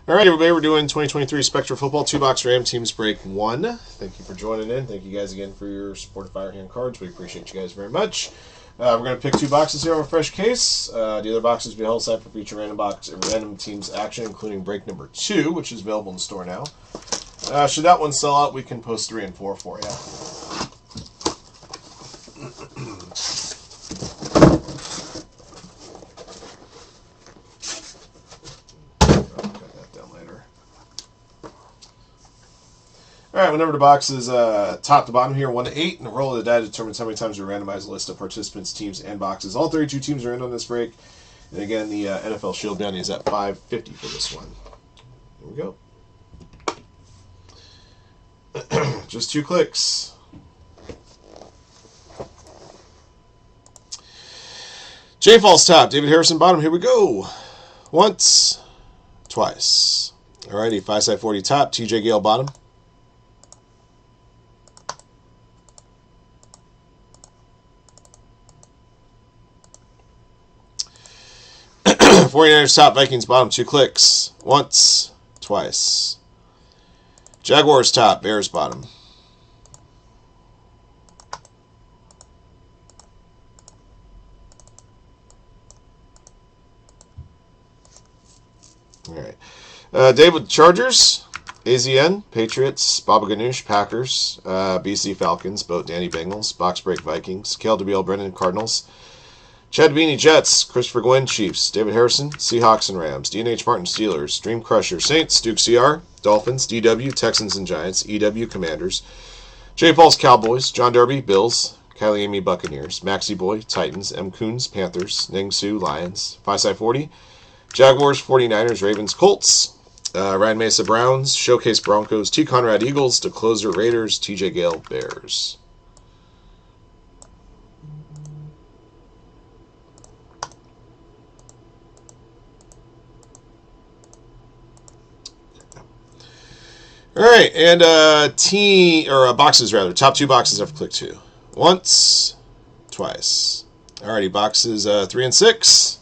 All right, everybody, we're doing 2023 Spectra Football 2-box Ram Teams Break 1. Thank you for joining in. Thank you guys again for your support of Firehand Cards. We appreciate you guys very much. We're going to pick 2 boxes here on a fresh case. The other boxes will be held aside for future random teams action, including break number 2, which is available in the store now. Should that one sell out, we can post 3 and 4 for you. All right, whenever the box is top to bottom here, 1 to 8, and the roll of the die determines how many times we randomize a list of participants, teams, and boxes. All 32 teams are in on this break. And again, the NFL Shield bounty is at $5.50 for this one. Here we go. Just 2 clicks. Jay Falls top, David Harrison bottom. Here we go. Once, twice. All righty, 5-side 40 top, TJ Gale bottom. '49ers top, Vikings bottom, 2 clicks. Once, twice. Jaguars top, Bears bottom. All right. David Chargers, AZN, Patriots, Baba Ganoush, Packers, BC Falcons, Boat Danny Bengals, Box Break Vikings, Kel DeBeal Brennan Cardinals, Chad Beanie Jets, Christopher Gwynn Chiefs, David Harrison Seahawks and Rams, D&H Martin Steelers, Dream Crusher Saints, Duke CR, Dolphins, DW Texans and Giants, EW Commanders, Jay Falls Cowboys, John Derby Bills, Kylie Amy Buccaneers, Maxie Boy Titans, M Coons Panthers, Ning Su Lions, 5-side 40, Jaguars 49ers Ravens Colts, Ryan Mesa Browns, Showcase Broncos, T Conrad Eagles, DeCloser Raiders, TJ Gale Bears. All right, and boxes rather. Top 2 boxes I've clicked to. Once, twice. Alrighty, boxes 3 and 6.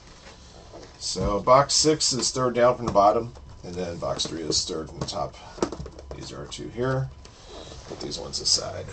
So box 6 is third down from the bottom, and then box 3 is third from the top. These are our 2 here. Put these ones aside.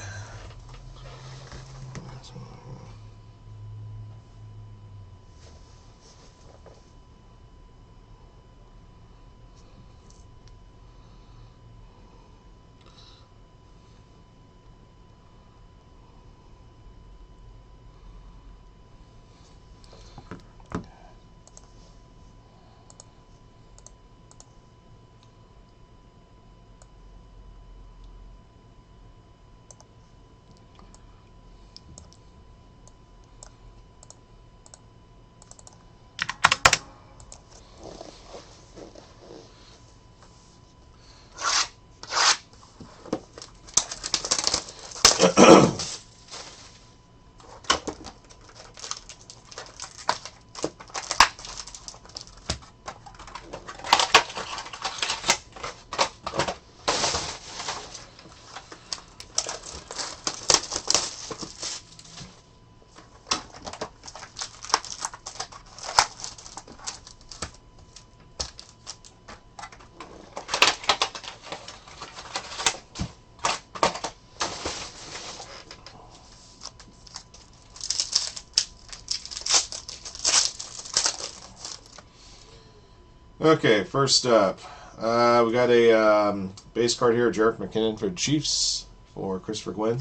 Okay, first up, we got a base card here, Jerick McKinnon for the Chiefs for Christopher Gwynn.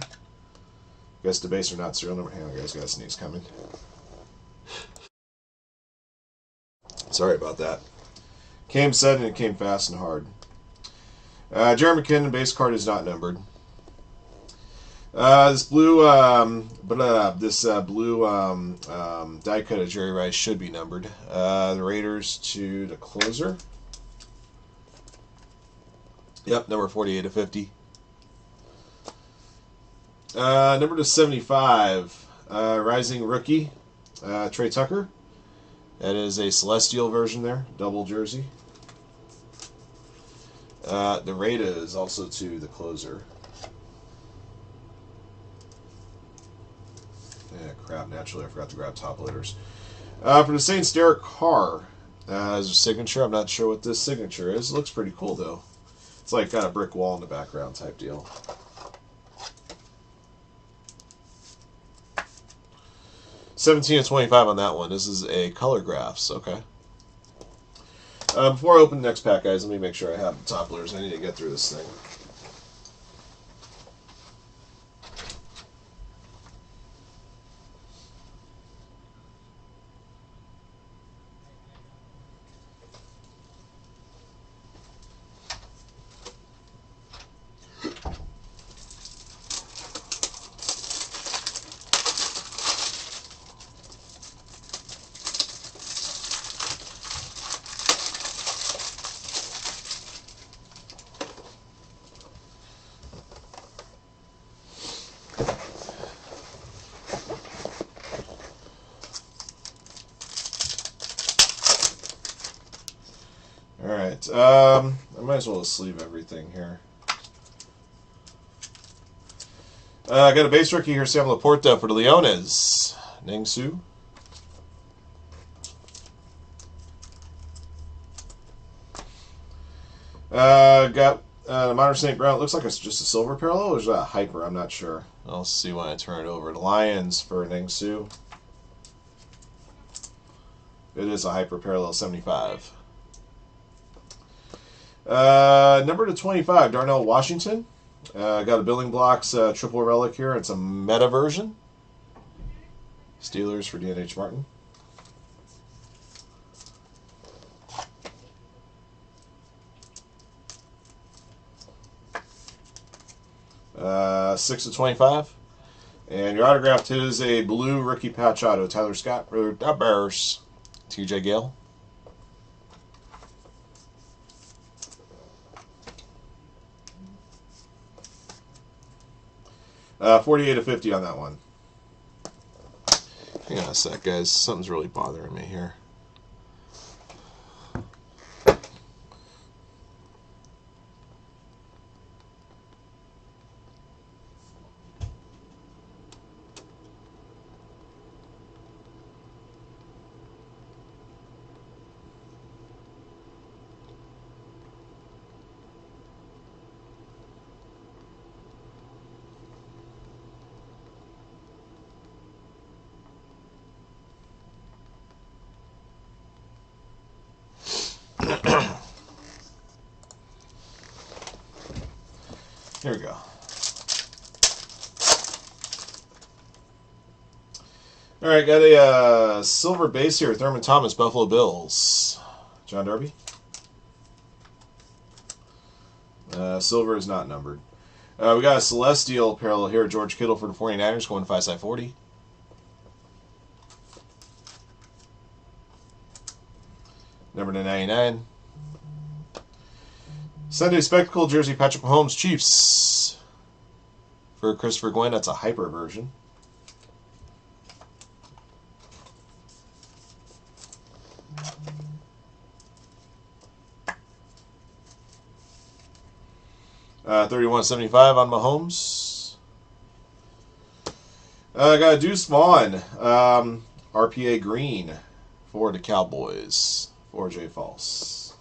Guess the base or not serial number. Hang on, guys, got a sneeze coming. Sorry about that. Came sudden and it came fast and hard. Jerick McKinnon base card is not numbered. This blue die cut of Jerry Rice should be numbered. The Raiders to the closer. Yep, number 48 of 50. Number to 75, Rising Rookie, Trey Tucker. That is a Celestial version there, double jersey. The Raider is also to the closer. Yeah, crap, naturally I forgot to grab top loaders. For the Saints, Derek Carr As a signature, I'm not sure what this signature is. It looks pretty cool, though. It's like got a brick wall in the background type deal. $17.25 on that one. This is a color graphs. Okay. Before I open the next pack, guys, let me make sure I have the topplers. I need to get through this thing. Alright, I might as well sleeve everything here. I got a base rookie here, Sam Laporta for the Leones. Ningsu. Got Minor St. Brown. It looks like it's just a silver parallel, or is that a hyper? I'm not sure. I'll see when I turn it over. The Lions for Ningsu. It is a hyper parallel 75. Number to 25, Darnell Washington. Got a Building Blocks triple relic here. It's a meta version. Steelers for D&H Martin. Six to 25. And your autographed is a blue rookie patch auto. Tyler Scott for the Bears. TJ Gale. 48 to 50 on that one. Hang on a sec, guys. Something's really bothering me here. Here we go. All right, got a silver base here. Thurman Thomas, Buffalo Bills. John Darby. Silver is not numbered. We got a Celestial parallel here. George Kittle for the 49ers, going 5/40. Number to 99. Sunday Spectacle jersey, Patrick Mahomes, Chiefs. For Christopher Gwynn, that's a hyper version. $31.75 on Mahomes. I got a Deuce Vaughn, RPA green for the Cowboys. For Jay False.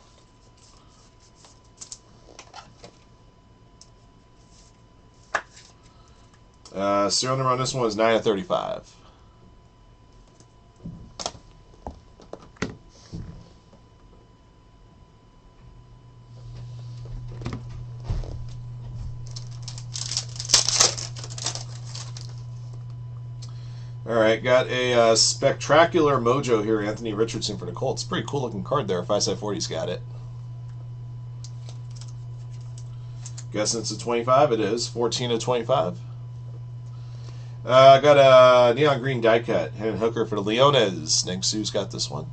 Serial number on this one is 9 of 35. All right, got a spectacular mojo here, Anthony Richardson for the Colts. Pretty cool looking card there. 5/40's got it. Guessing it's a 25. It is 14 of 25. Got a neon green die cut. Hendon Hooker for the Leones. Ningsu's got this one.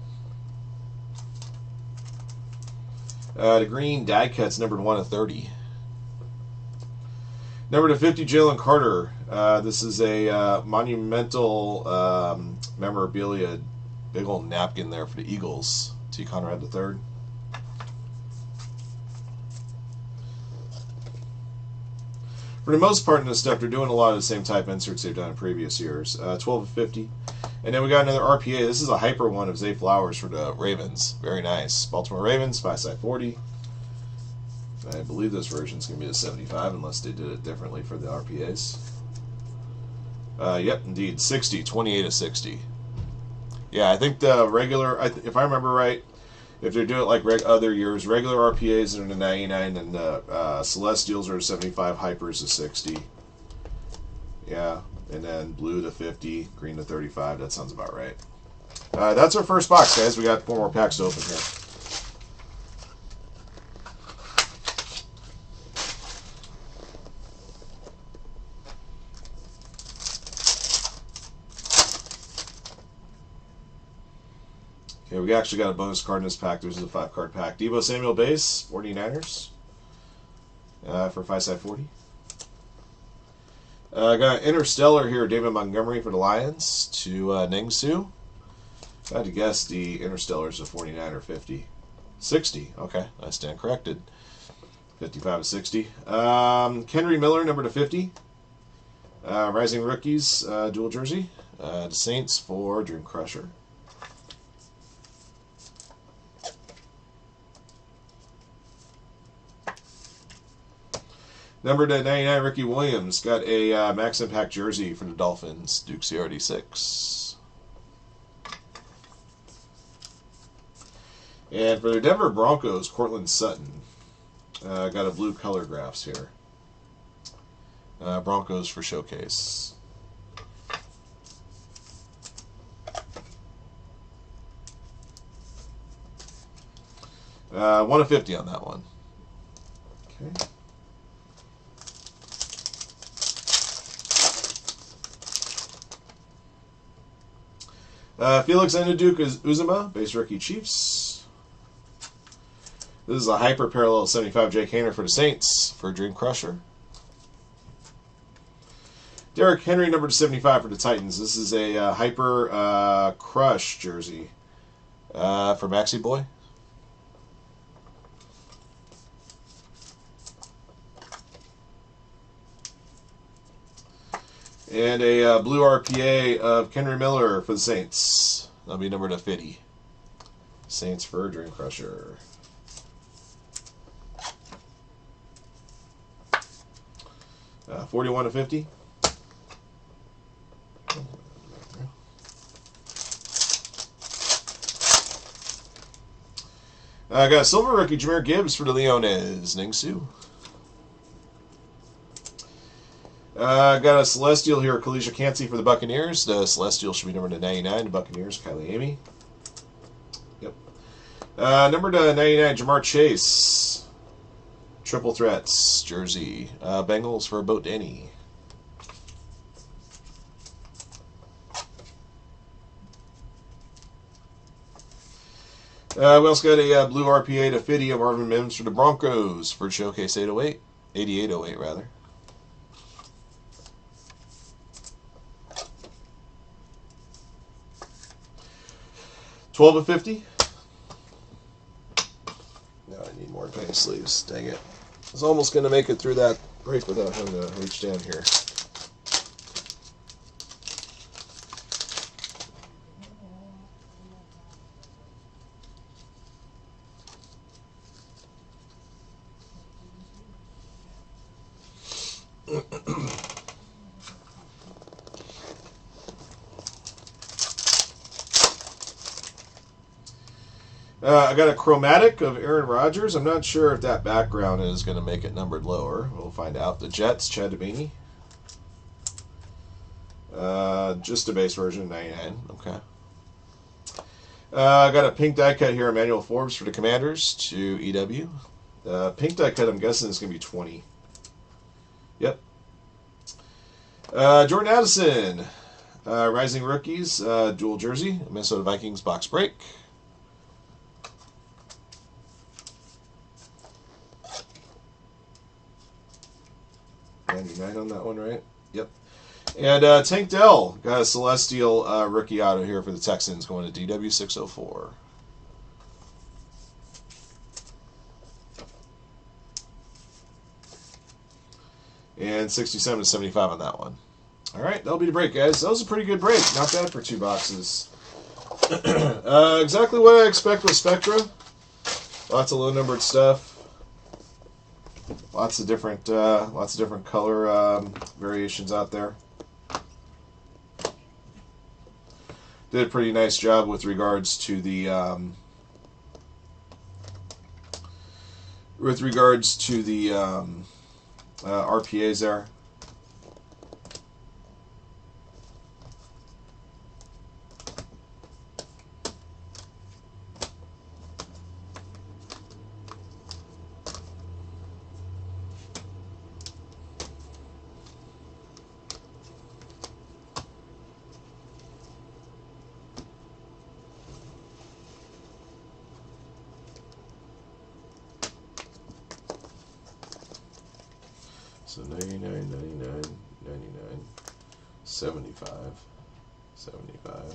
The green die cut's numbered 1 of 30. Number to 50, Jalen Carter. This is a monumental memorabilia. Big old napkin there for the Eagles. T. Conrad III. For the most part in this stuff, they're doing a lot of the same type inserts they've done in previous years. 12 of 50. And then we got another RPA. This is a hyper one of Zay Flowers for the Ravens. Very nice. Baltimore Ravens, 5x40. I believe this version is going to be the 75 unless they did it differently for the RPAs. Yep, indeed. 60, 28 of 60. Yeah, I think the regular, if I remember right, if they do it like other years, regular RPAs are the 99 and the Celestials are 75, Hypers is 60. Yeah, and then blue to 50, green to 35. That sounds about right. That's our first box, guys. We got 4 more packs to open here. Okay, we actually got a bonus card in this pack. This is a 5-card pack. Deebo Samuel base, 49ers for 5x40. Got Interstellar here, David Montgomery for the Lions to Ningsu. I had to guess the Interstellar is a 49 or 50. 60, okay, I stand corrected. 55 of 60. Kenry Miller, number to 50. Rising Rookies, dual jersey. The Saints for Dream Crusher. Number to 99, Ricky Williams. Got a Max Impact jersey for the Dolphins, Duke CRD6. And for the Denver Broncos, Cortland Sutton. Got a blue color graphs here. Broncos for showcase. One of 50 on that one. Okay. Felix Enduduke is Uzuma, base rookie Chiefs. This is a hyper parallel 75 Jake Haener for the Saints for Dream Crusher. Derrick Henry, number 75 for the Titans. This is a hyper crush jersey for Maxi Boy. And a blue RPA of Kenry Miller for the Saints. That'll be number to 50. Saints for Dream Crusher. 41 to 50. I got a silver rookie, Jahmyr Gibbs for the Leones. Ningsu. Got a Celestial here, Kalisha Cansey for the Buccaneers. The Celestial should be number to 99. The Buccaneers, Kylie Amy. Yep. Number to 99, Jamar Chase. Triple Threats jersey. Bengals for Boat Denny. We also got a blue RPA to 50 of Marvin Mims for the Broncos for Showcase 808. 8808, rather. $12 of 50. Now I need more penny sleeves. Dang it. I was almost going to make it through that break without having to reach down here. I got a chromatic of Aaron Rodgers. I'm not sure if that background is going to make it numbered lower. We'll find out. The Jets, Chad Dabini. Just a base version, 99. Okay. I got a pink die cut here, Emmanuel Forbes for the Commanders to EW. Pink die cut, I'm guessing, is going to be 20. Yep. Jordan Addison. Rising Rookies, dual jersey. Minnesota Vikings box break. 99 on that one, right? Yep. And Tank Dell got a Celestial rookie auto here for the Texans going to DW604. And 67 to 75 on that one. All right, that'll be the break, guys. That was a pretty good break. Not bad for 2 boxes. Exactly what I expect with Spectra. Lots of low-numbered stuff. Lots of different color variations out there. Did a pretty nice job with regards to the RPAs there. So 99, 99, 99, 75, 75,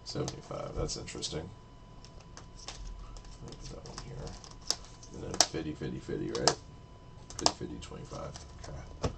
75. That's interesting. Put that one here. And then 50, 50, 50, right? 50, 50, 25. Okay.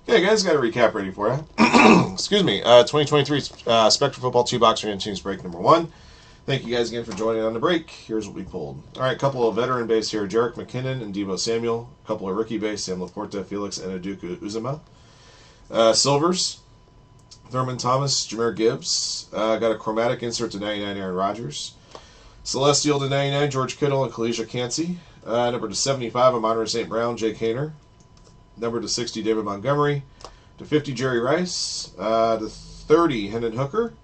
Okay, guys, got a recap ready for you. Excuse me. 2023 Spectra Football 2-box random teams break number 1. Thank you guys again for joining on the break. Here's what we pulled. All right, a couple of veteran base here. Jerick McKinnon and Deebo Samuel. A couple of rookie base. Sam Laporta, Felix Anaduku Uzama. Silvers. Thurman Thomas, Jahmyr Gibbs. Got a chromatic insert to 99, Aaron Rodgers. Celestial to 99, George Kittle and Kalisha Cansey. Number to 75, Amon-Ra St. Brown, Jake Haener. Number to 60, David Montgomery. To 50, Jerry Rice. To 30, Hendon Hooker.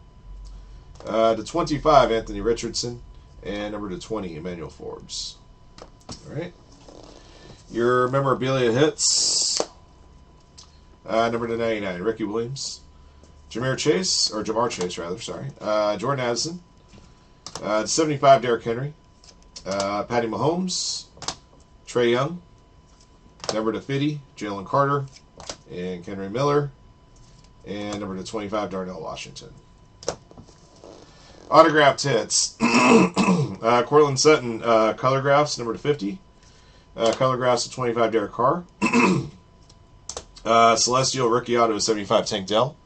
To 25, Anthony Richardson. And number to 20, Emmanuel Forbes. All right. Your memorabilia hits. Number to 99, Ricky Williams. Jamar Chase, sorry. Jordan Addison. To 75, Derrick Henry. Patty Mahomes. Trey Young. Number to 50, Jalen Carter and Kenry Miller. And number to 25, Darnell Washington. Autographed hits. Cortland Sutton, color graphs, number to 50. Color graphs to 25, Derek Carr. Celestial rookie auto, 75, Tank Dell.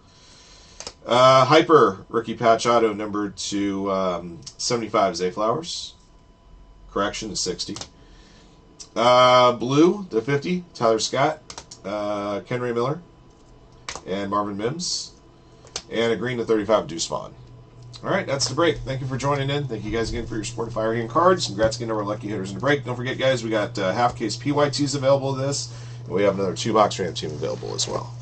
Hyper rookie patch auto, number to 75, Zay Flowers. Correction to 60. Blue to 50, Tyler Scott, Kenry Miller, and Marvin Mims. And a green to 35, Deuce Vaughn. All right, that's the break. Thank you for joining in. Thank you guys again for your support of Fire Hand Cards. Congrats again to our lucky hitters in the break. Don't forget, guys, we got half case PYTs available to this, and we have another 2-box random team available as well.